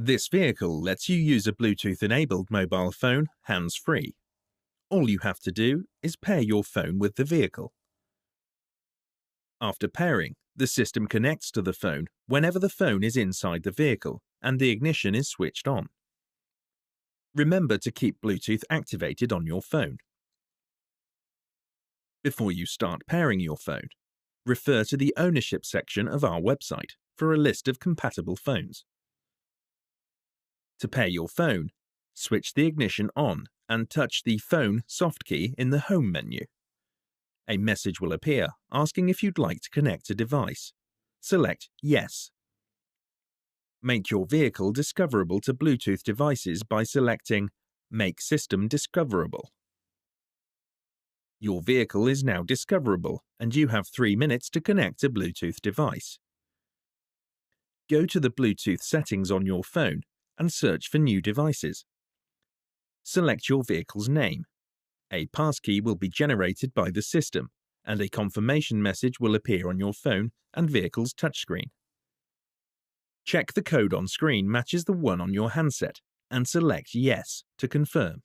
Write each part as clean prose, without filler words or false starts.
This vehicle lets you use a Bluetooth-enabled mobile phone hands-free. All you have to do is pair your phone with the vehicle. After pairing, the system connects to the phone whenever the phone is inside the vehicle and the ignition is switched on. Remember to keep Bluetooth activated on your phone. Before you start pairing your phone, refer to the ownership section of our website for a list of compatible phones. To pair your phone, switch the ignition on and touch the Phone soft key in the Home menu. A message will appear asking if you'd like to connect a device. Select Yes. Make your vehicle discoverable to Bluetooth devices by selecting Make System Discoverable. Your vehicle is now discoverable and you have 3 minutes to connect a Bluetooth device. Go to the Bluetooth settings on your phone and search for new devices. Select your vehicle's name. A passkey will be generated by the system, and a confirmation message will appear on your phone and vehicle's touchscreen. Check the code on screen matches the one on your handset, and select Yes to confirm.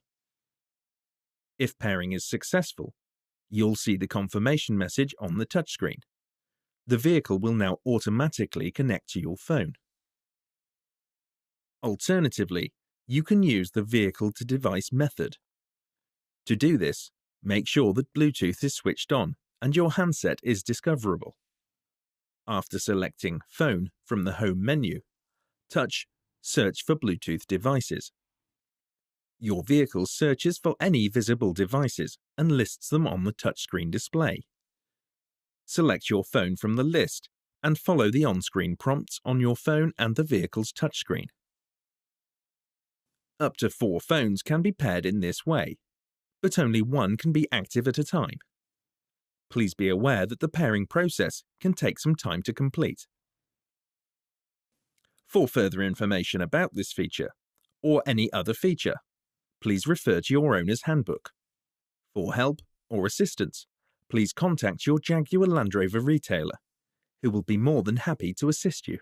If pairing is successful, you'll see the confirmation message on the touchscreen. The vehicle will now automatically connect to your phone. Alternatively, you can use the vehicle-to-device method. To do this, make sure that Bluetooth is switched on and your handset is discoverable. After selecting Phone from the Home menu, touch Search for Bluetooth devices. Your vehicle searches for any visible devices and lists them on the touchscreen display. Select your phone from the list and follow the on-screen prompts on your phone and the vehicle's touchscreen. Up to 4 phones can be paired in this way, but only one can be active at a time. Please be aware that the pairing process can take some time to complete. For further information about this feature, or any other feature, please refer to your owner's handbook. For help or assistance, please contact your Jaguar Land Rover retailer, who will be more than happy to assist you.